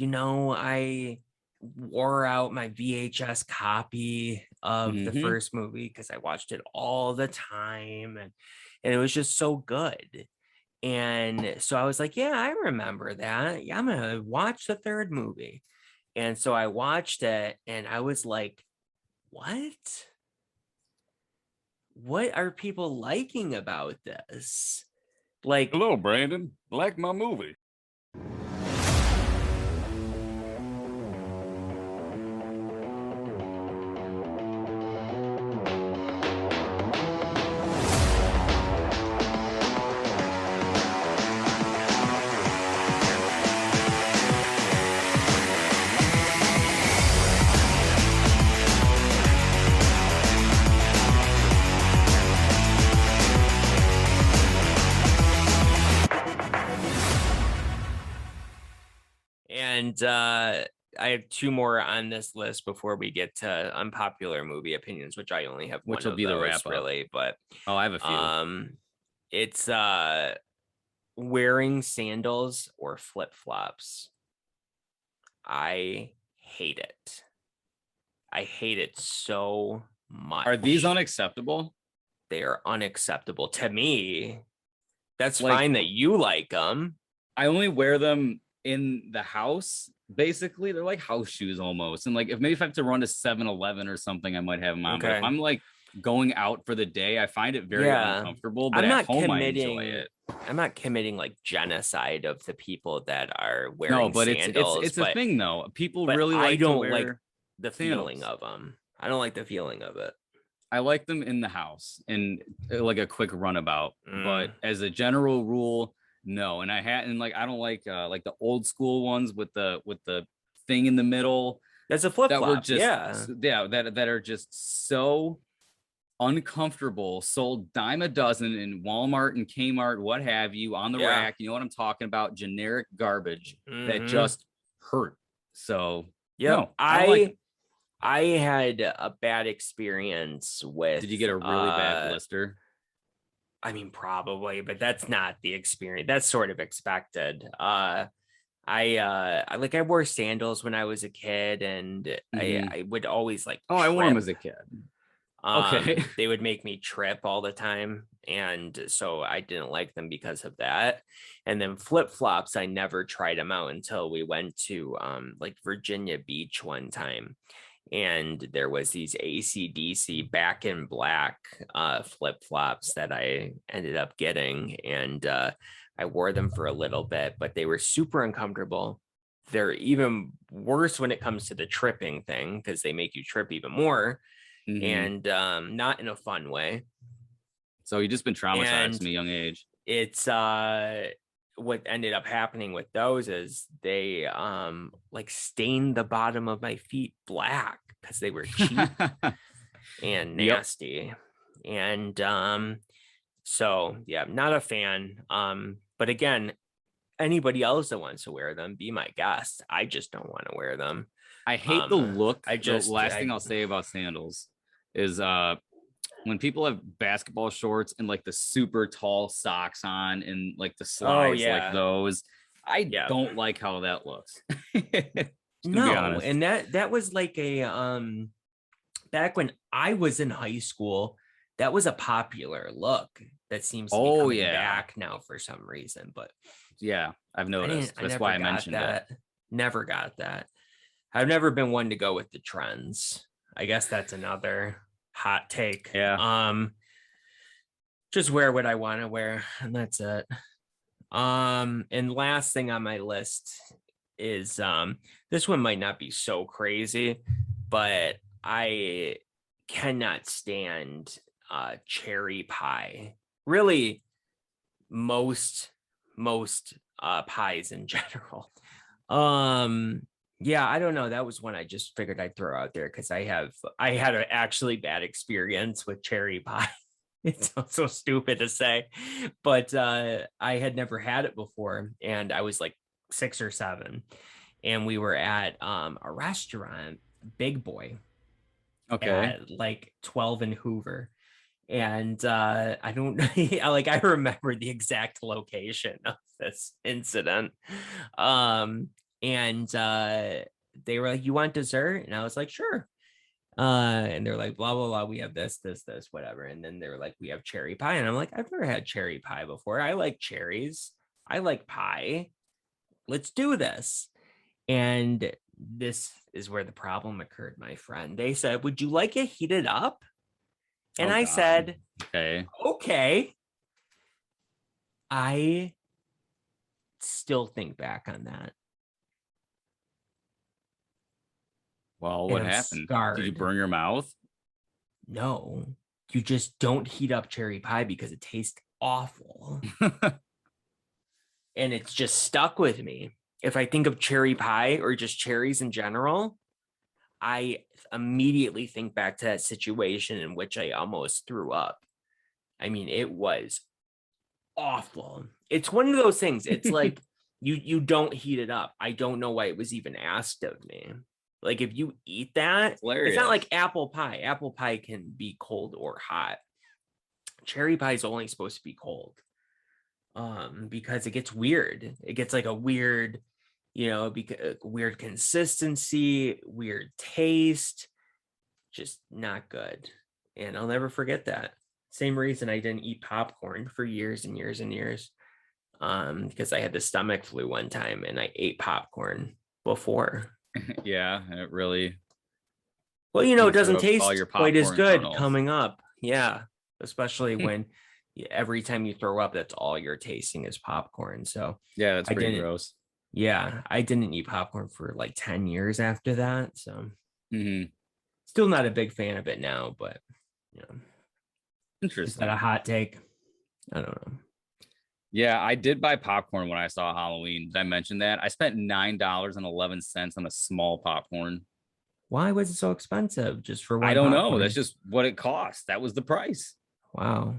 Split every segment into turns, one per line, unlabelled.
I wore out my VHS copy of the
Mm-hmm.
first movie because I watched it all the time, and it was just so good. And so I was like, yeah, I remember that. Yeah, I'm gonna watch the third movie. And so I watched it and I was like, what? What are people liking about this? Like,
Hello, Brandon. Like my movie.
and I have two more on this list before we get to unpopular movie opinions, which I only have
Which
one
will
of
be the
those
wrap up.
really, but
Oh, I have a few.
it's wearing sandals or flip-flops. I hate it. I hate it so
Are these
much.
unacceptable?
They are unacceptable to me. That's
Like,
fine that you like them.
I only wear them in the house. Basically, they're like house shoes almost. And like, if I have to run to 7-Eleven or something, I might have them on. But if
Okay.
I'm like going out for the day, I find it very
Yeah.
uncomfortable. But
I'm
at
not
home, I enjoy
committing
it.
I'm not committing like genocide of the people that are
No,
wearing
but it's
sandals,
it's a
but
thing though. People
but
really
I
like to
don't like
wear
the feeling
sandals.
of them. I don't like the feeling of it.
I like them in the house and like a quick runabout. But
Mm.
as a general rule, no. And I don't like the old school ones with the thing in the middle
That's a
that were
flip-flop.
just
Yeah.
yeah, that are just so uncomfortable, sold dime a dozen in Walmart and Kmart, what have you, on the
Yeah.
rack. You know what I'm talking about? Generic garbage that
Hmm.
just hurt. So
Yep.
no, I don't like them.
I had a bad experience with
Did you get a really bad blister?
I mean probably, but that's not the experience. That's sort of expected. I wore sandals when I was a kid and
Mm-hmm.
I would always like
Oh, I wore them
trip.
as a kid. Okay.
They would make me trip all the time, and so I didn't like them because of that. And then flip-flops, I never tried them out until we went to like Virginia Beach one time, and there was these ACDC Back in Black flip-flops that I ended up getting, and I wore them for a little bit, but they were super uncomfortable. They're even worse when it comes to the tripping thing because they make you trip even more,
Mm-hmm.
and not in a fun way.
So you just been traumatized
And
from a young age.
it's what ended up happening with those is they like stained the bottom of my feet black because they were cheap and
Yep.
nasty. And so yeah, not a fan. But again, anybody else that wants to wear them, be my guest. I just don't want to wear them.
I hate the look.
I
The
just
last thing
I
I'll say about sandals is when people have basketball shorts and like the super tall socks on and like the
oh
slides like
yeah.
those. I
Yeah.
don't like how that looks. Just gonna be
No,
honest.
and that was like a back when I was in high school, that was a popular look that seems to be
Oh
coming
yeah.
back now for some reason, but
Yeah, I've noticed.
I
That's
never
why I
got
mentioned it.
that. Never got that. I've never been one to go with the trends. I guess that's another hot take.
Yeah.
Just wear what I want to wear and that's it. And last thing on my list is this one might not be so crazy, but I cannot stand cherry pie. Really, most pies in general. Um yeah, I don't know. That was one I just figured I'd throw out there because I had an actually bad experience with cherry pie. It's so stupid to say, but I had never had it before, and I was like 6 or 7, and we were at a restaurant, Big Boy,
Okay.
at like 12 in Hoover. And I don't like I remember the exact location of this incident. Um And they were like, "You want dessert?" And I was like, "Sure." And they're like, "Blah blah blah. We have this, whatever." And then they're like, "We have cherry pie." And I'm like, "I've never had cherry pie before. I like cherries. I like pie. Let's do this." And this is where the problem occurred, my friend. They said, "Would you like it heated up?" And
Oh
I
God.
said,
Okay.
"Okay." I still think back on that,
Well,
and
what
I'm
happened? Did you
scarred.
burn your mouth?
No, you just don't heat up cherry pie because it tastes awful. And it's just stuck with me. If I think of cherry pie or just cherries in general, I immediately think back to that situation in which I almost threw up. I mean, it was awful. It's one of those things. It's like you don't heat it up. I don't know why it was even asked of me. Like if you eat that, it's not
Hilarious.
like apple pie. Apple pie can be cold or hot. Cherry pie is only supposed to be cold. Because it gets weird. It gets like a weird, weird consistency, weird taste, just not good. And I'll never forget that. Same reason I didn't eat popcorn for years and years and years. Because I had the stomach flu one time and I ate popcorn before.
Yeah, it really
Well, it
eats
doesn't
up all
taste
your
quite as
popcorn
good
kernels.
coming up. Yeah. Especially when every time you throw up, that's all you're tasting is popcorn. So
Yeah, that's
I
pretty
didn't,
gross.
yeah, I didn't eat popcorn for like 10 years after that. So
Hmm.
still not a big fan of it now, but you know, is that a
Interesting.
hot take? I don't know.
Yeah, I did buy popcorn when I saw Halloween. Did I mention that? I spent $9.11 on a small popcorn.
Why was it so expensive just for
I
one
don't know. That's
popcorn?
just what it cost. That was the price.
Wow.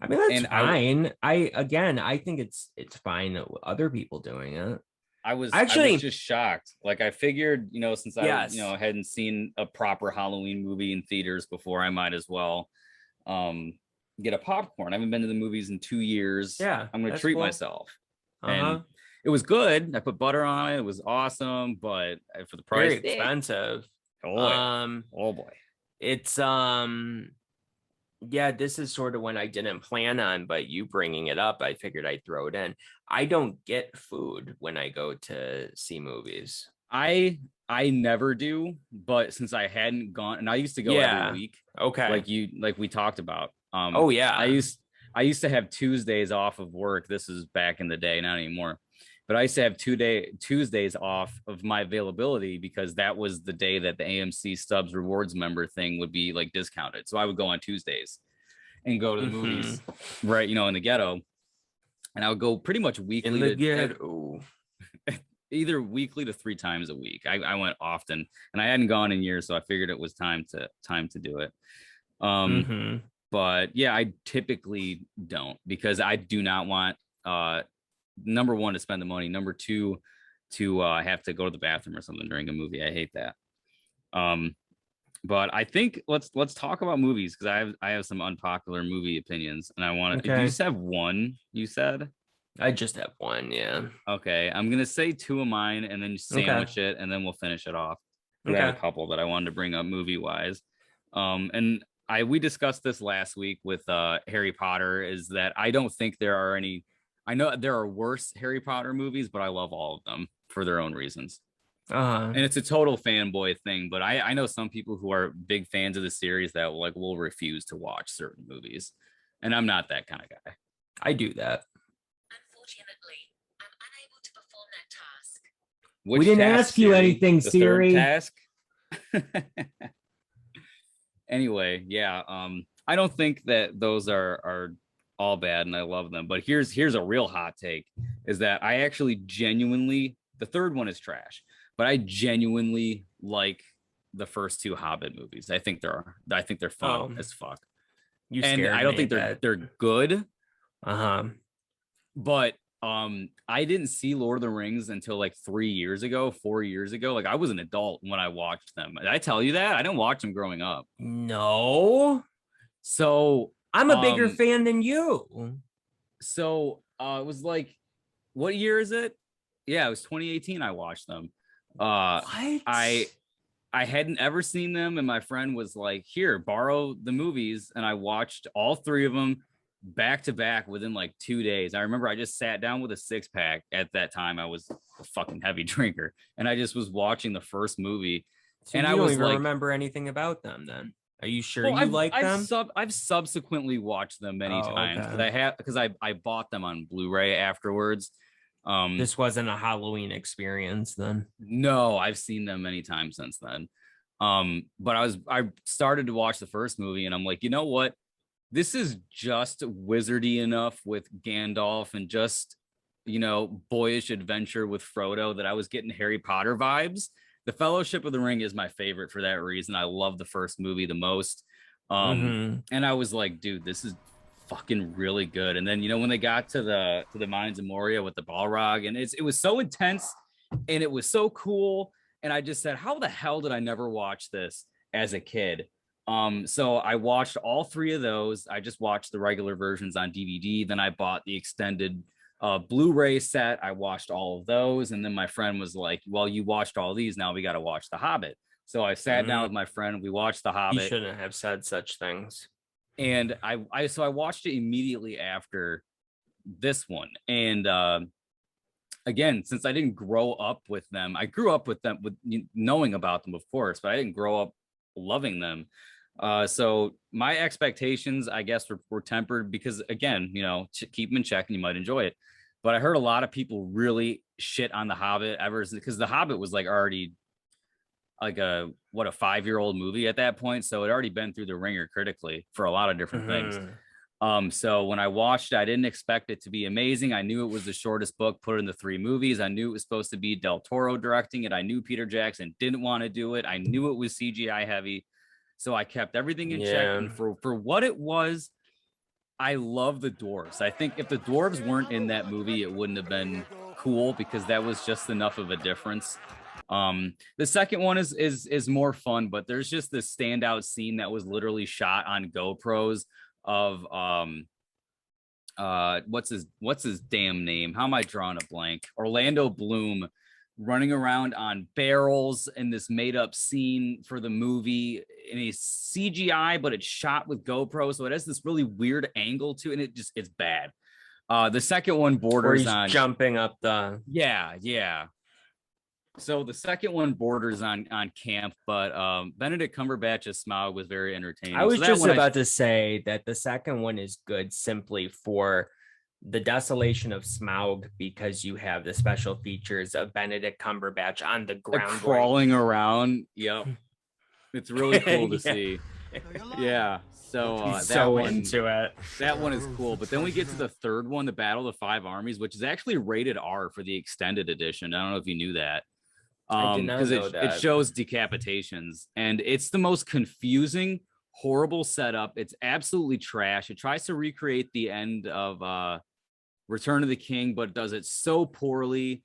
I mean, that's
And
fine. I think it's fine with other people doing it.
I was
Actually,
just shocked. Like I figured, since I
yes.
hadn't seen a proper Halloween movie in theaters before, I might as well um get a popcorn. I haven't been to the movies in 2 years.
Yeah,
I'm gonna
that's
treat
cool.
myself. And
Uh-huh.
it was good. I put butter on it. It was awesome, but for the
Very
price,
expensive.
oh yeah.
Um,
Oh boy.
it's yeah, this is sort of when I didn't plan on, but you bringing it up, I figured I'd throw it in. I don't get food when I go to see movies.
I never do, but since I hadn't gone, and I used to go every
Yeah.
week,
Okay.
like we talked about.
Oh
I
yeah.
used I used to have Tuesdays off of work. This is back in the day, not anymore. But I used to have Tuesdays off of my availability because that was the day that the AMC Stubs rewards member thing would be like discounted. So I would go on Tuesdays and go to the
Hmm.
movies, right? In the ghetto, and I would go pretty much
In
weekly
the
to
ghetto.
either weekly to 3 times a week. I went often, and I hadn't gone in years, so I figured it was time to do it. Um,
Hmm.
but yeah, I typically don't because I do not want number one to spend the money, number two to have to go to the bathroom or something during a movie. I hate that. Um, but I think let's talk about movies because I have some unpopular movie opinions, and I want to. Do you
Okay.
just have one? You said.
I just have one, yeah.
Okay, I'm gonna say two of mine and then
Okay.
sandwich it, and then we'll finish it off. Because I have a
Okay.
couple that I wanted to bring up movie wise. And we discussed this last week with Harry Potter. Is that I don't think there are any. I know there are worse Harry Potter movies, but I love all of them for their own reasons.
Uh-huh.
And it's a total fanboy thing, but I know some people who are big fans of the series that will refuse to watch certain movies, and I'm not that kind of guy.
I do that.
Unfortunately, I'm unable to perform that task.
We
Which
didn't
task,
ask you
Siri?
anything,
The third
Siri.
task? Anyway, yeah. I don't think that those are all bad, and I love them. But here's a real hot take: is that I actually genuinely the third one is trash, but I genuinely like the first two Hobbit movies. I think they're fun
Oh,
as fuck,
you
and I
scared
don't
me,
think they're
but
they're good,
uh-huh.
but I didn't see Lord of the Rings until like 3 years ago, 4 years ago. Like I was an adult when I watched them. Did I tell you that? I didn't watch them growing up.
No.
So
I'm a bigger
um
fan than you.
it was like, what year is it? Yeah, it was 2018. I watched them.
What?
I hadn't ever seen them, and my friend was like, "Here, borrow the movies," and I watched all three of them back to back within like 2 days. I remember I just sat down with a 6-pack. At that time, I was a fucking heavy drinker, and I just was watching the first movie,
So
and
you
I
don't
was
even
like,
remember anything about them then? Are you sure
"Well,
you like them?
I've subsequently watched them many
Oh,
times because
okay.
I bought them on Blu-ray afterwards."
This wasn't a Halloween experience then.
No, I've seen them many times since then. But I started to watch the first movie and I'm like, you know what? This is just wizardy enough with Gandalf and just, boyish adventure with Frodo that I was getting Harry Potter vibes. The Fellowship of the Ring is my favorite for that reason. I love the first movie the most. And I was like, dude, this is fucking really good. And then when they got to the Mines of Moria with the Balrog, and it was so intense and it was so cool. And I just said, how the hell did I never watch this as a kid? So I watched all three of those. I just watched the regular versions on DVD. Then I bought the extended Blu-ray set. I watched all of those. And then my friend was like, well, you watched all these. Now we got to watch The Hobbit. So I sat down with my friend. We watched The
You
Hobbit.
shouldn't have said such things.
And I watched it immediately after this one. And again, since I didn't grow up with them, I grew up with them with knowing about them, of course, but I didn't grow up loving them. So my expectations, I guess, were tempered because, again, keep them in check and you might enjoy it. But I heard a lot of people really shit on The Hobbit because The Hobbit was like already like a 5-year-old movie at that point. So it already been through the ringer critically for a lot of different things. So when I watched it, I didn't expect it to be amazing. I knew it was the shortest book put in the 3 movies. I knew it was supposed to be Del Toro directing it. I knew Peter Jackson didn't want to do it. I knew it was CGI heavy. So I kept everything in check. And for what it was, I love the dwarves. I think if the dwarves weren't in that movie, it wouldn't have been cool because that was just enough of a difference. The second one is more fun, but there's just this standout scene that was literally shot on GoPros of what's his damn name? How am I drawing a blank? Orlando Bloom running around on barrels in this made up scene for the movie in a CGI, but it's shot with GoPro, so it has this really weird angle to it, and it's bad. The second one borders on
jumping up the
yeah. So the second one borders on camp, but Benedict Cumberbatch's Smaug was very entertaining.
I was
so
just about to say that the second one is good simply for the desolation of Smaug because you have the special features of Benedict Cumberbatch on the ground
crawling around. Yep. It's really cool to see. Yeah. So
he's so into it.
That one is cool. But then we get to the third one, the Battle of the Five Armies, which is actually rated R for the extended edition. I don't know if you knew that. Because it shows decapitations, and it's the most confusing, horrible setup. It's absolutely trash. It tries to recreate the end of Return of the King, but does it so poorly.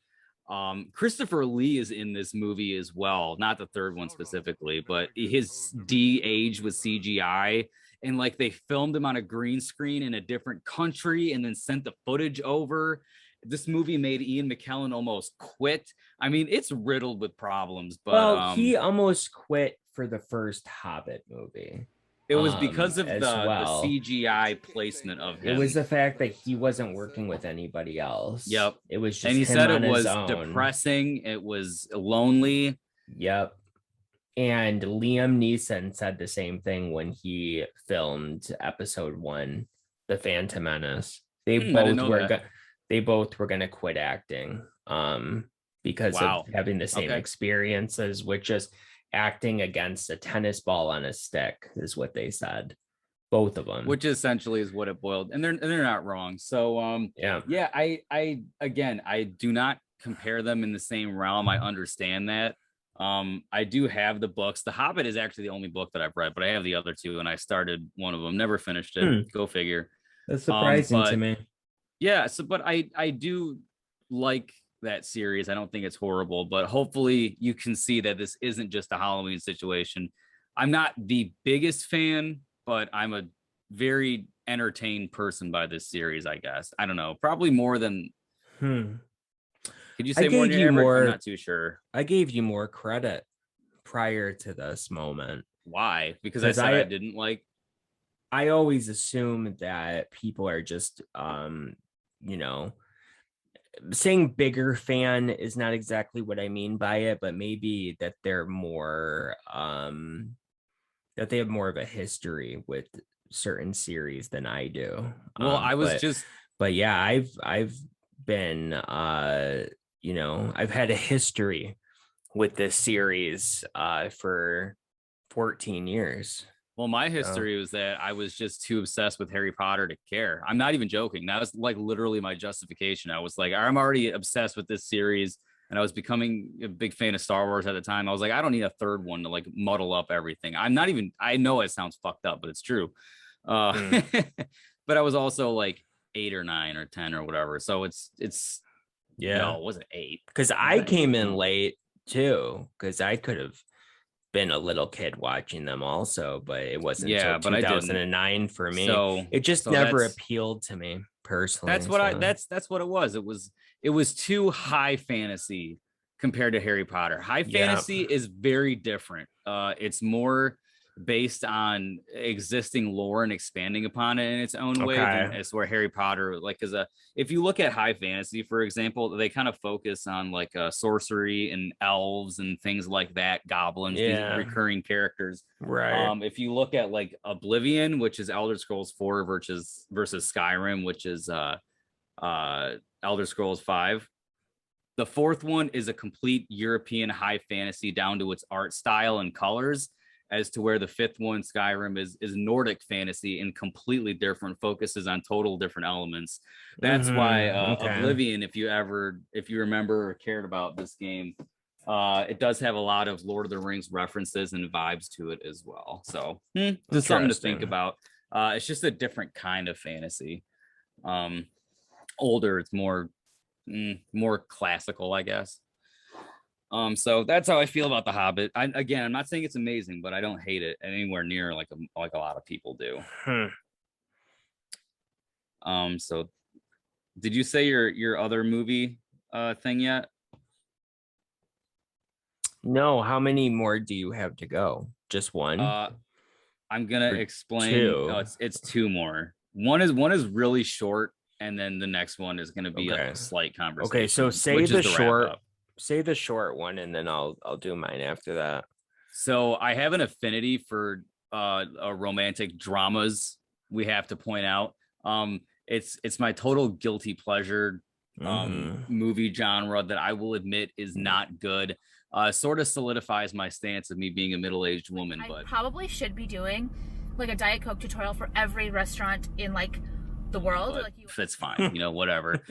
Christopher Lee is in this movie as well, not the third one specifically, but his de-aged with CGI, and like they filmed him on a green screen in a different country and then sent the footage over. This movie made Ian McKellen almost quit. I mean, it's riddled with problems, but
he almost quit for the first Hobbit movie.
It was because of the CGI placement of him.
It was the fact that he wasn't working with anybody else.
Yep.
It was just
and he said it was depressing. It was lonely.
Yep. And Liam Neeson said the same thing when he filmed episode 1, The Phantom Menace. They both were going to quit acting because of having the same experiences, which is acting against a tennis ball on a stick is what they said. Both of them.
Which essentially is what it boiled. And they're not wrong. So I do not compare them in the same realm. I understand that. I do have the books. The Hobbit is actually the only book that I've read, but I have the other two, and I started one of them, never finished it. Go figure.
That's surprising to me.
Yeah, but I do like that series. I don't think it's horrible, but hopefully you can see that this isn't just a Halloween situation. I'm not the biggest fan, but I'm a very entertained person by this series, I guess. I don't know, probably more than Could you
I
say more than
gave
your
you
average? I'm
more.
not too sure.
I gave you more credit prior to this moment
Why? Because I
because
said I didn't like.
I always assume that people are just you know, saying bigger fan is not exactly what I mean by it, but maybe that they're more that they have more of a history with certain series than I do.
Well, I was
But
just
yeah, I've been you know, I've had a history with this series for 14 years.
well, my
So
history was that I was just too obsessed with Harry Potter to care. I'm not even joking. That was like literally my justification. I was like, I'm already obsessed with this series, and I was becoming a big fan of Star Wars at the time. I was like, I don't need a third one to like muddle up everything. I'm not even. I know it sounds fucked up, but it's true.
mm,
But I was also like 8 or 9 or 10 or whatever. So it's
yeah,
no, it wasn't 8.
because
Was
I
it 8?
came in
No.
late too, because I could have been a little kid watching them also, but it wasn't until
Yeah, but I didn't.
2009 for me.
So
It just
so
never
that's
appealed to me personally.
that's what I
So
that's what it was. It was too high fantasy compared to Harry Potter. High
yeah,
fantasy is very different. It's more based on existing lore and expanding upon it in its own way than
okay,
as where Harry Potter like is a if you look at high fantasy, for example, they kind of focus on like sorcery and elves and things like that, goblins, these
yeah,
recurring characters.
right,
If you look at like Oblivion, which is Elder Scrolls 4 versus Skyrim, which is Elder Scrolls 5. The fourth one is a complete European high fantasy down to its art style and colors, as to where the fifth one, Skyrim, is Nordic fantasy and completely different, focuses on total different elements. That's why
okay,
Oblivion, if you remember or cared about this game, it does have a lot of Lord of the Rings references and vibes to it as well. So just something to think
interesting.
about. It's just a different kind of fantasy. Um, Older, it's more classical, I guess. So that's how I feel about The Hobbit. I'm not saying it's amazing, but I don't hate it anywhere near like a lot of people do.
Hmm.
So did you say your other movie thing yet?
No, how many more do you have to go? Just one
Uh, I'm gonna
or
explain.
two?
Oh, it's two more. One is really short, and then the next one is gonna be like
Okay.
a slight
Okay, so
conversation, which is the wrap up.
say the short one and then I'll do mine after that.
So I have an affinity for romantic dramas. We have to point out. It's my total guilty pleasure
Hmm.
movie genre that I will admit is not good. Sort of solidifies my stance of me being a middle-aged woman,
I
but
probably should be doing like a Diet Coke tutorial for every restaurant in like the world.
but
Like you.
that's fine, whatever.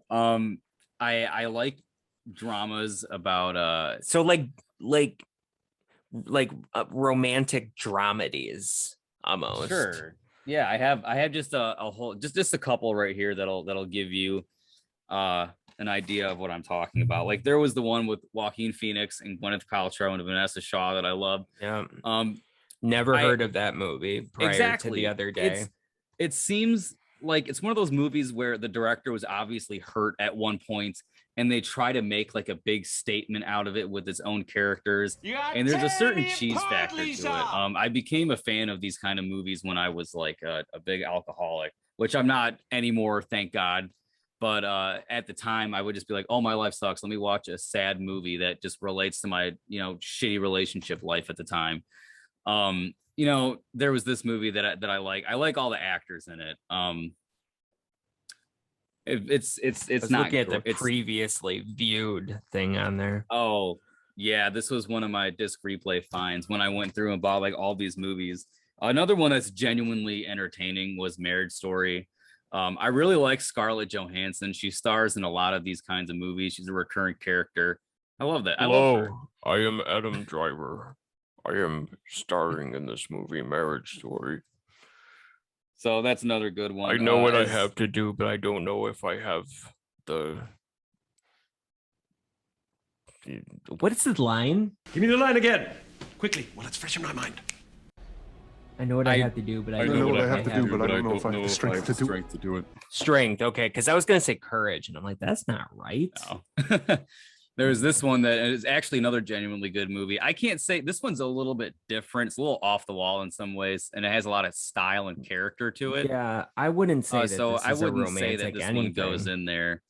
um, I like dramas about
So like romantic dramedies almost.
sure. Yeah, I have just a whole just a couple right here that'll give you an idea of what I'm talking about. Like there was the one with Joaquin Phoenix and Gwyneth Paltrow and Vanessa Shaw that I love.
Yeah.
Um
Never
I
heard of that movie prior to the
exactly.
other day.
It seems like it's one of those movies where the director was obviously hurt at one point and they try to make like a big statement out of it with its own characters, and there's a certain cheese factor to it. I became a fan of these kind of movies when I was like a big alcoholic, which I'm not anymore, thank God. But at the time I would just be like, oh, my life sucks, let me watch a sad movie that just relates to my shitty relationship life at the time. There was this movie that I like. I like all the actors in it.
I
It's
was
not
looking at the
it's
previously viewed thing on there.
oh yeah, this was one of my disc replay finds when I went through and bought like all these movies. Another one that's genuinely entertaining was Marriage Story. I really like Scarlett Johansson. She stars in a lot of these kinds of movies. She's a recurring character. I love that. I love her.
Hello, I am Adam Driver. I am starring in this movie, Marriage Story.
So that's another good one.
I know what I have to do, but I don't know if I have the. What is the line?
Give me the line again. Quickly, while it's fresh in my mind.
I know what I have to do, but I
I
don't
know what I
if
have to do, but I don't know if I have the strength to do it.
Strength, okay, because I was gonna say courage, and I'm like, that's not right.
No. There's this one that is actually another genuinely good movie. I can't say this one's a little bit different. It's a little off the wall in some ways, and it has a lot of style and character to it.
Yeah, I wouldn't say that
So
this
I
is a
wouldn't say that
romantic
this
anything.
one goes in there.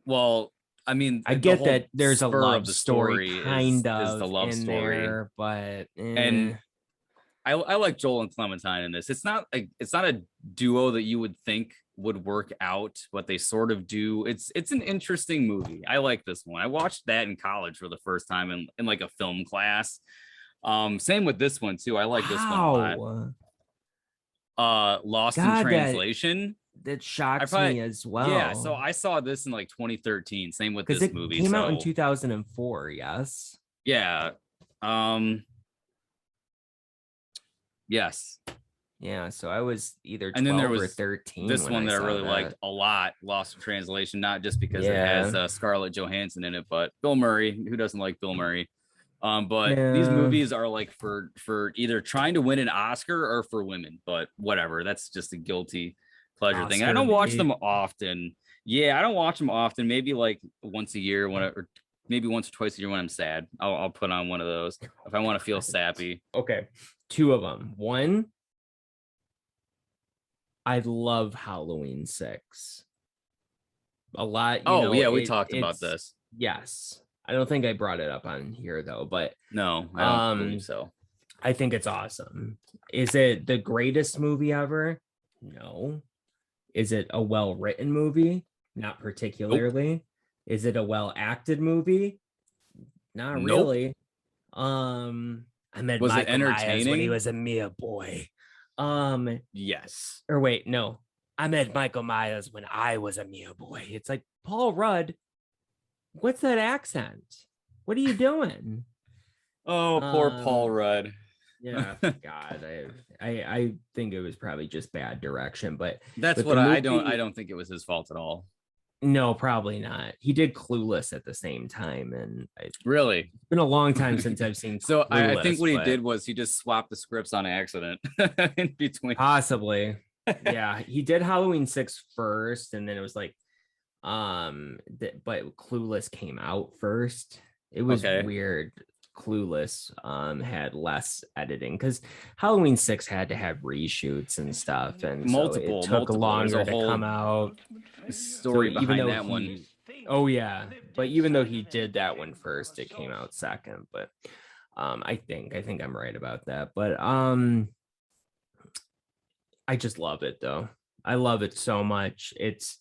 Well, I mean,
I
the
get
whole
that there's a
spur
love
of the
story kind of
is the love
in
story,
there, but
and I like Joel and Clementine in this. It's not a duo that you would think would work out, but they sort of do. It's an interesting movie. I like this one. I watched that in college for the first time in like a film class. Same with this one too. I like this one a lot. Lost in Translation.
That shocks me as well.
Yeah, so I saw this in like 2013. Same with this movie.
Came out in 2004. Yes.
Yeah. Yes.
Yeah, so I was either 12
and then there was
or 13.
This one that I really liked a lot, Lost in Translation, not just because it has Scarlett Johansson in it, but Bill Murray. Who doesn't like Bill Murray? But these movies are like for either trying to win an Oscar or for women, but whatever. That's just a guilty pleasure thing. And I don't watch them often. Yeah, I don't watch them often. Maybe like once a year, or maybe once or twice a year when I'm sad. I'll put on one of those if I want to feel sappy.
Okay, two of them. One, I love Halloween 6 a lot.
We talked about this.
Yes, I don't think I brought it up on here though, but
no, I don't believe so.
I think it's awesome. Is it the greatest movie ever? No. Is it a well-written movie? Not particularly. Nope. Is it a well-acted movie? Not really. I met
was
Michael
it entertaining
Myers when he was a mere boy.
Yes.
Or wait, no. I met Michael Myers when I was a mere boy. It's like, Paul Rudd, what's that accent? What are you doing?
Oh, poor Paul Rudd.
Yeah, God, I think it was probably just bad direction, but
that's what I don't think it was his fault at all.
No, probably not. He did Clueless at the same time, and
really,
it's been a long time since I've seen.
So
Clueless,
I think what he did was he just swapped the scripts on accident in between.
Possibly, yeah. He did Halloween 6 first, and then it was like, but Clueless came out first. It was weird. Clueless had less editing because Halloween 6 had to have reshoots and stuff, and
multiple
so it took longer to come out.
Story behind that one.
Oh yeah, but even though he did that one first, it came out second. But I think I'm right about that. But I just love it though. I love it so much. It's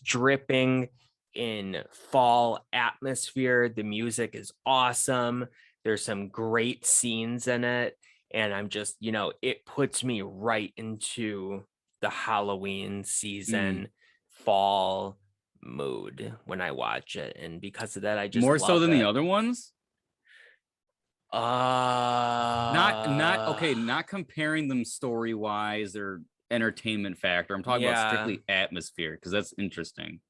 dripping in fall atmosphere. The music is awesome. There's some great scenes in it, and I'm just, it puts me right into the Halloween season fall mood when I watch it, and because of that, I just
more so than the other ones. Not comparing them story wise or entertainment factor. I'm talking about strictly atmosphere, because that's interesting.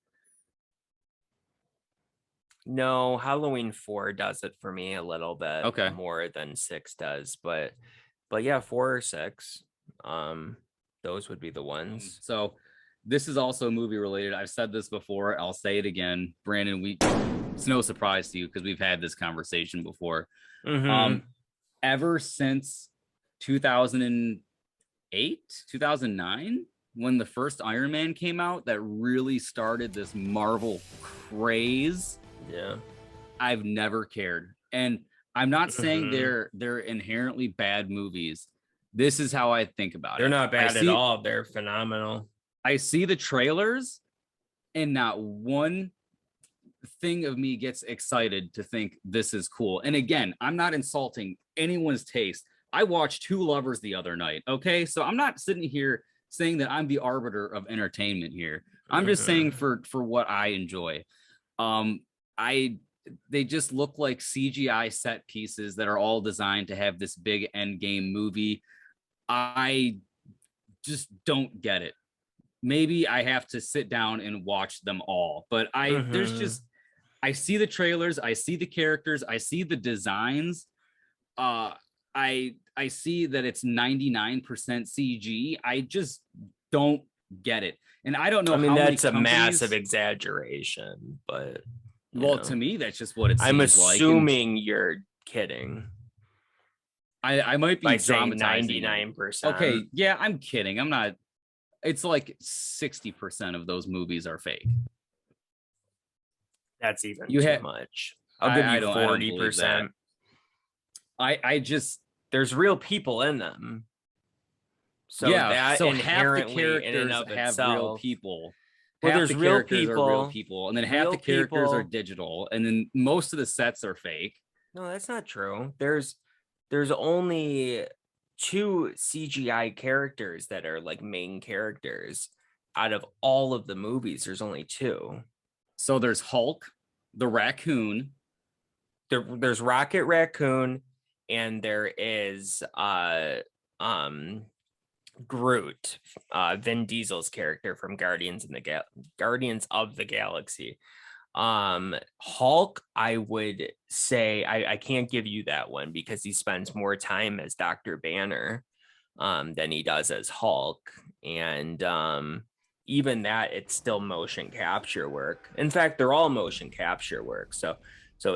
No, Halloween 4 does it for me a little bit more than 6 does, but yeah, 4 or 6, those would be the ones.
So this is also movie related. I've said this before, I'll say it again. Brandon, it's no surprise to you because we've had this conversation before. Ever since 2008, 2009, when the first Iron Man came out, that really started this Marvel craze.
Yeah,
I've never cared, and I'm not saying they're inherently bad movies. This is how I think about
it. They're not bad at all. They're phenomenal.
I see the trailers, and not one thing of me gets excited to think this is cool. And again, I'm not insulting anyone's taste. I watched Two Lovers the other night. Okay, so I'm not sitting here saying that I'm the arbiter of entertainment here. I'm just saying for what I enjoy. They just look like CGI set pieces that are all designed to have this big end game movie. I just don't get it. Maybe I have to sit down and watch them all, but there's just, I see the trailers, I see the characters, I see the designs. I see that it's 99% CG. I just don't get it. And I don't know
I mean,
how many
that's a
companies,
massive exaggeration, but
well, to me, that's just what it seems
I'm
like.
assuming you're kidding
I might be
by saying
dramatizing it.
99%.
Okay, yeah, I'm kidding. I'm not. It's like 60% of those movies are fake.
That's even
You
too
have
much. I'll give you
I don't believe that.
40%.
I just
There's real people in them. So
yeah.
that
So half the
inherently in and
characters
of
have real
itself,
people.
well,
Half
there's
the
real
characters are real
people,
people, and then half
real
the characters are
people.
digital, and then most of the sets are fake.
No, that's not true. There's only 2 CGI characters that are like main characters out of all of the movies. There's only 2.
So there's Hulk, the raccoon.
There's Rocket Raccoon, and there is Groot, Vin Diesel's character from Guardians of the Galaxy. Hulk, I would say I can't give you that one because he spends more time as Dr. Banner than he does as Hulk. And even that, it's still motion capture work. In fact, they're all motion capture work. So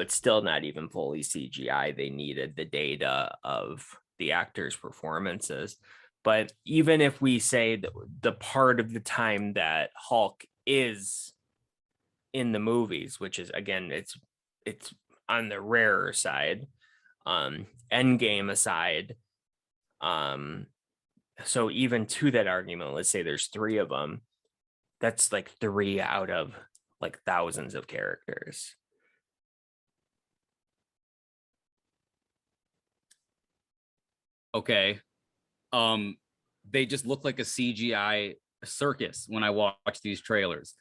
it's still not even fully CGI. They needed the data of the actors' performances. But even if we say the part of the time that Hulk is in the movies, which is, again, it's on the rarer side, Endgame aside, so even to that argument, let's say there's 3 of them, that's like 3 out of like thousands of characters.
Okay. They just look like a CGI circus when I watch these trailers.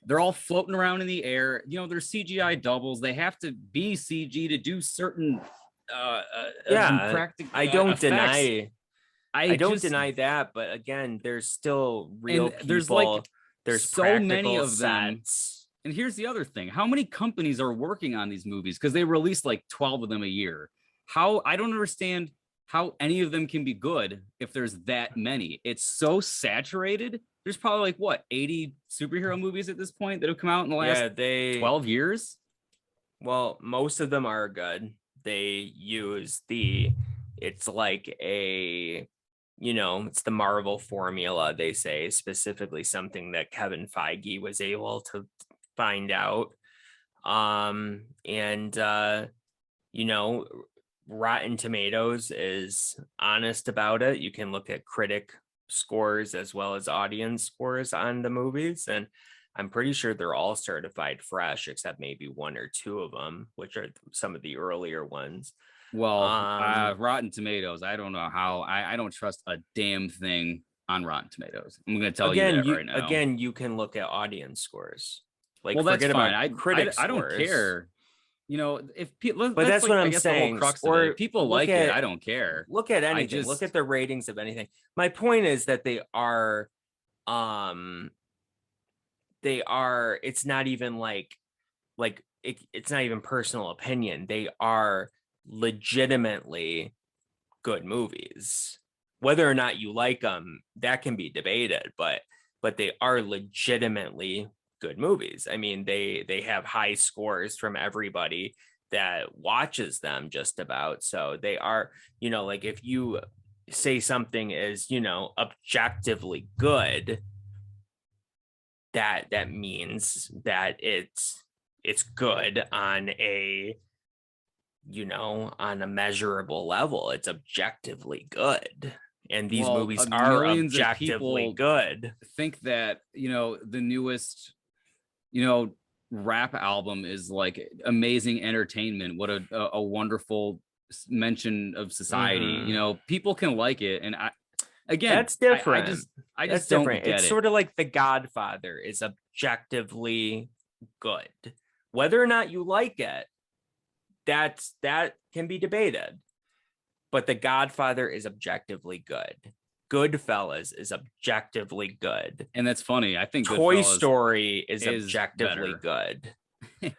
They're all floating around in the air. You know, they're CGI doubles. They have to be CG to do certain
I don't
effects.
deny I don't
just,
deny that, but again, there's still real people.
There's like
there's
so many of
sets.
them. And here's the other thing. How many companies are working on these movies? Because they release like 12 of them a year. I don't understand how any of them can be good if there's that many. It's so saturated. There's probably like what, 80 superhero movies at this point that have come out in the last 12 years.
Well, most of them are good. They use it's like a, it's the Marvel formula, they say, specifically something that Kevin Feige was able to find out. Rotten Tomatoes is honest about it. You can look at critic scores as well as audience scores on the movies, and I'm pretty sure they're all certified fresh except maybe 1 or 2 of them, which are some of the earlier ones.
Well, Rotten Tomatoes, I don't know how. I don't trust a damn thing on Rotten Tomatoes. I'm going to tell you that right now.
Again, you can look at audience scores. Like,
well, that's fine. I don't
scores.
care. If people,
but that's what I'm saying.
The whole crux of it. People like it, I don't care.
Look at anything. Look at the ratings of anything. My point is that they are. It's not even it's not even personal opinion. They are legitimately good movies. Whether or not you like them, that can be debated, but they are legitimately good movies. I mean, they have high scores from everybody that watches them just about. So they are, like, if you say something is, objectively good, that means that it's good on a measurable level. It's objectively good, and these movies are objectively good.
Think that the newest rap album is like amazing entertainment. What a wonderful mention of society.
Mm-hmm.
People can like it, and
that's different.
I just don't get it.
It's sort of like The Godfather is objectively good. Whether or not you like it, that can be debated. But The Godfather is objectively good. Goodfellas is objectively good.
And that's funny. I think
Toy Story is objectively
better.
good.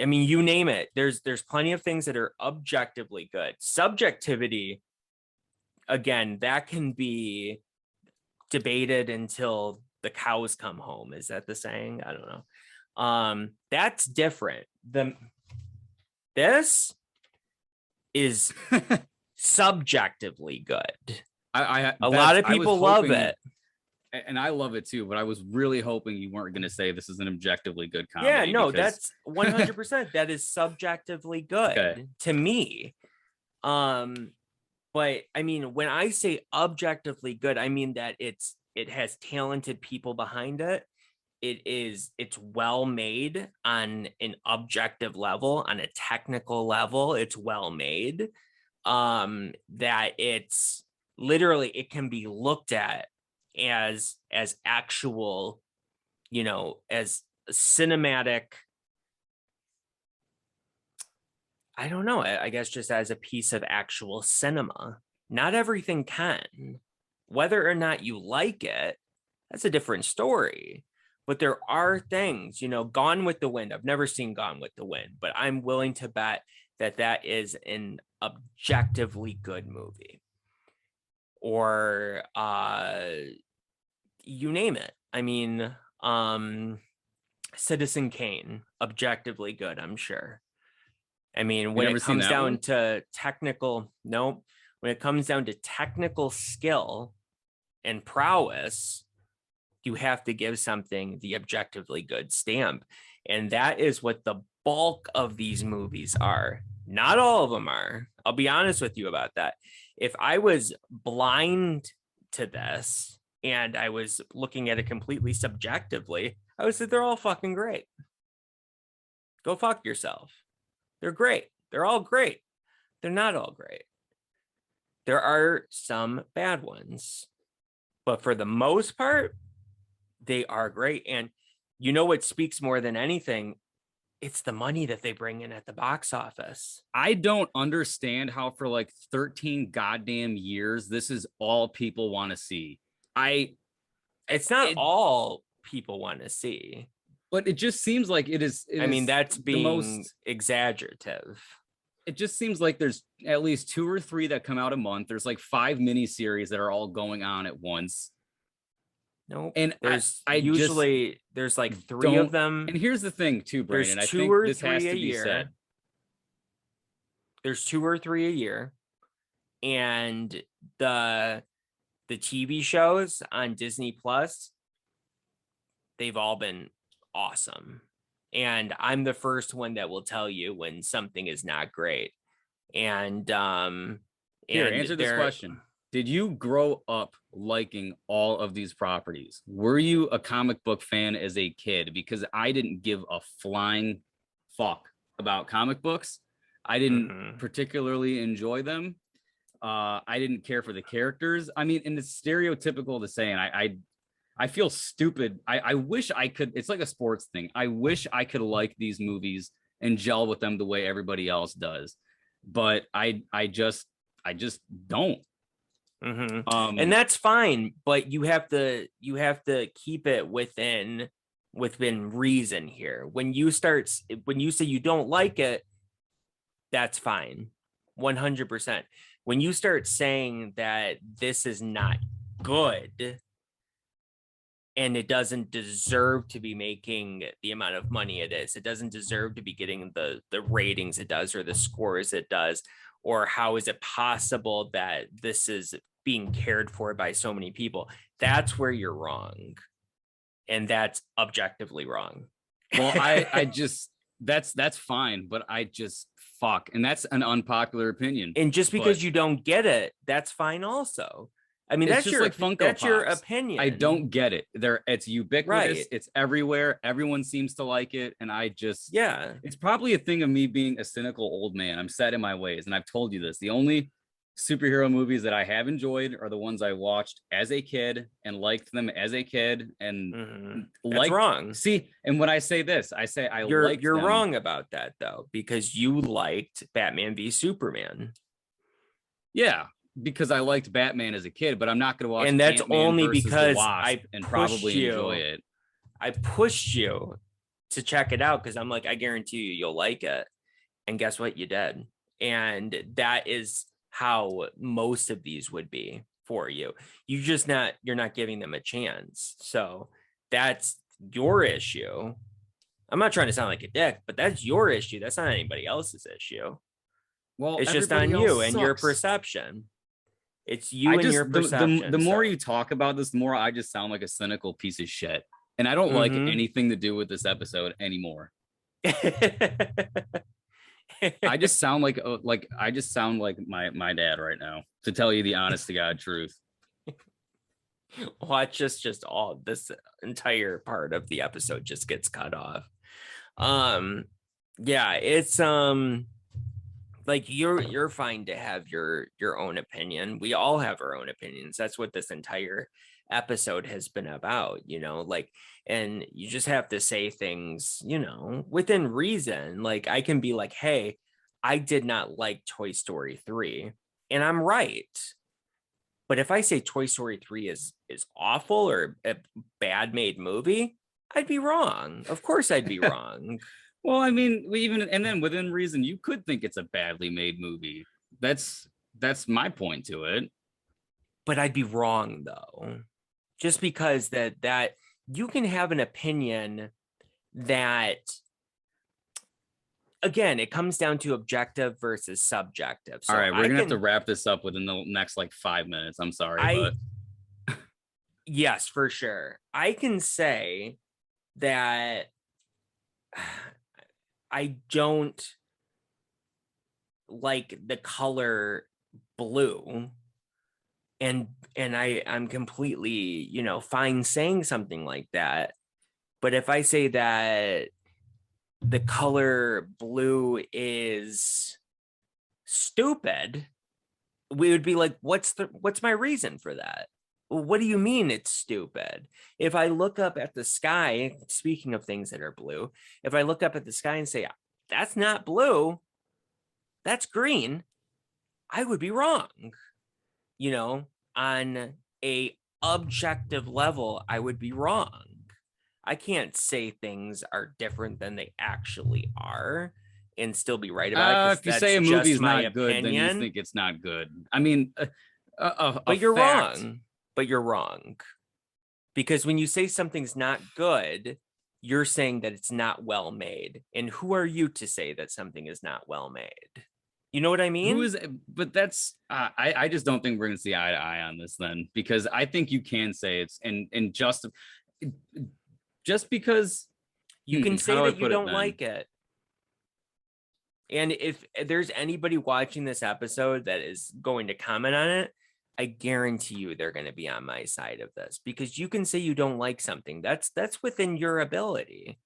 I mean, you name it. There's plenty of things that are objectively good. Subjectivity, again, that can be debated until the cows come home. Is that the saying? I don't know. That's different. This is subjectively good. A lot of people love it.
And I love it too, but I was really hoping you weren't going to say this is an objectively good comedy.
Yeah, no, that's 100%. That is subjectively good to me. But I mean, when I say objectively good, I mean that it has talented people behind it. It's well made on an objective level, on a technical level. It's well made. That it's literally, it can be looked at as actual, as cinematic, I don't know, I guess just as a piece of actual cinema. Not everything can. Whether or not you like it, that's a different story. But there are things, Gone with the Wind. I've never seen Gone with the Wind, but I'm willing to bet that is an objectively good movie. Or you name it. I mean, Citizen Kane, objectively good, I'm sure. I mean, when it comes down to technical, nope. When it comes down to technical skill and prowess, you have to give something the objectively good stamp. And that is what the bulk of these movies are. Not all of them are. I'll be honest with you about that. If I was blind to this and I was looking at it completely subjectively, I would say they're all fucking great. Go fuck yourself. They're great. They're all great. They're not all great. There are some bad ones, but for the most part, they are great. And you know what speaks more than anything? It's the money that they bring in at the box office.
I don't understand how for like 13 goddamn years, this is all people want to see.
It's not all people want to see.
But it just seems like it is.
I mean, that's being most exaggerative.
It just seems like there's at least 2 or 3 that come out a month. There's like 5 miniseries that are all going on at once.
No,
and
there's there's like 3 of them.
And here's the thing too, Brandon.
There's
I think this has to be said.
There's 2 or 3 a year, and the TV shows on Disney Plus, they've all been awesome. And I'm the first one that will tell you when something is not great. And
here, answer this question. Did you grow up liking all of these properties? Were you a comic book fan as a kid? Because I didn't give a flying fuck about comic books. I didn't particularly enjoy them. I didn't care for the characters. I mean, and it's stereotypical to say, and I feel stupid. I wish I could. It's like a sports thing. I wish I could like these movies and gel with them the way everybody else does, but I just don't.
And that's fine, but you have to keep it within reason here. When you say you don't like it, that's fine, 100%. When you start saying that this is not good and it doesn't deserve to be making the amount of money it is, it doesn't deserve to be getting the ratings it does or the scores it does, or how is it possible that this is being cared for by so many people, that's where you're wrong. And that's objectively wrong.
Well, I just, that's fine, but I just fuck. And that's an unpopular opinion.
And just because you don't get it, that's fine also. I mean, that's your, like Funko that's Pops. Your opinion.
I don't get it. It's ubiquitous. Right. It's everywhere. Everyone seems to like it. And I just, it's probably a thing of me being a cynical old man. I'm set in my ways. And I've told you this. The only superhero movies that I have enjoyed are the ones I watched as a kid and liked them as a kid. And
that's wrong.
See, and when I say this, I say
you're wrong about that though, because you liked Batman v Superman.
Yeah, because I liked Batman as a kid, but I'm not going to watch.
And that's
Ant-Man
only because I
and probably enjoy it.
I pushed you to check it out because I'm like, I guarantee you'll like it. And guess what? You did. And that is how most of these would be for you. You're not giving them a chance. So that's your issue. I'm not trying to sound like a dick, but that's your issue. That's not anybody else's issue.
Well,
It's just on you and your perception. It's you and your perception.
The more you talk about this, the more I just sound like a cynical piece of shit. And I don't like anything to do with this episode anymore. I just sound like my dad right now, to tell you the honest to God truth.
Watch just all this entire part of the episode just gets cut off. Yeah, it's like you're fine to have your own opinion. We all have our own opinions. That's what this entire episode has been about, you know, like, and you just have to say things, you know, within reason. Like I can be like, hey, I did not like Toy Story 3, and I'm right. But if I say Toy Story 3 is awful or a bad made movie, I'd be wrong. Of course I'd be wrong.
Well, I mean, and then within reason, you could think it's a badly made movie. That's my point to it.
But I'd be wrong though. Just because that you can have an opinion that, again, it comes down to objective versus subjective. So
all right, we're gonna have to wrap this up within the next like 5 minutes. I'm sorry, but
yes, for sure. I can say that I don't like the color blue, and I'm completely, you know, fine saying something like that. But if I say that the color blue is stupid, we would be like, what's my reason for that? Well, what do you mean it's stupid? If I look up at the sky, speaking of things that are blue, if I look up at the sky and say, that's not blue, that's green, I would be wrong. You know, on a objective level, I would be wrong. I can't say things are different than they actually are and still be right about it.
If you say a movie's not good, then you think it's not good. I mean,
but you're wrong. But you're wrong. Because when you say something's not good, you're saying that it's not well made. And who are you to say that something is not well made? You know what I mean?
But that's I just don't think we're gonna see eye to eye on this then, because I think you can say it's and just because
you can say that you don't like it. And if there's anybody watching this episode that is going to comment on it, I guarantee you they're going to be on my side of this, because you can say you don't like something. That's within your ability.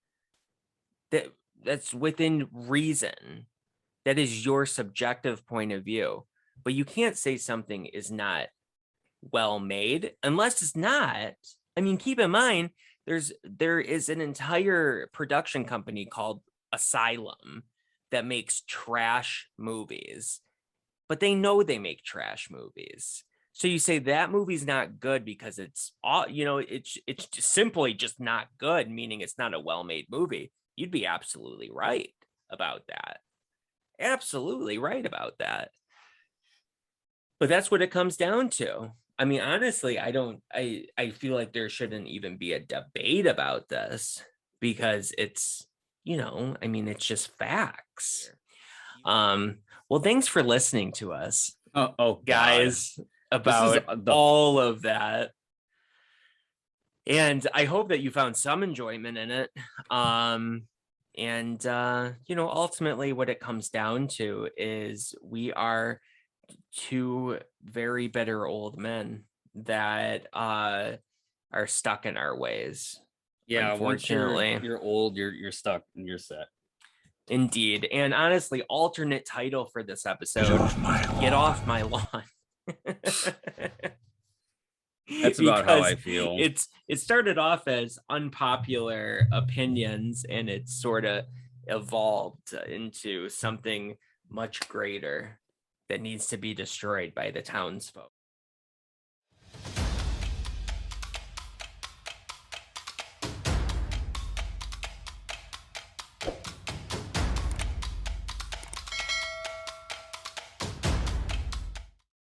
That's within reason. That is your subjective point of view. But you can't say something is not well made unless it's not. I mean, keep in mind, there is an entire production company called Asylum that makes trash movies, but they know they make trash movies. So you say that movie's not good because it's all, you know, it's just simply just not good, meaning it's not a well-made movie. You'd be absolutely right about that. Absolutely right about that. But that's what it comes down to. I mean, honestly, I feel like there shouldn't even be a debate about this, because it's, you know, I mean, it's just facts. Well, thanks for listening to us.
Oh
guys, about all of that. And I hope that you found some enjoyment in it. And you know, ultimately what it comes down to is we are two very bitter old men that are stuck in our ways.
Yeah,
unfortunately.
Once you're old, you're stuck and you're set.
Indeed. And honestly, alternate title for this episode, Get Off My Lawn.
That's about how I feel.
It started off as Unpopular Opinions, and it sort of evolved into something much greater that needs to be destroyed by the townsfolk.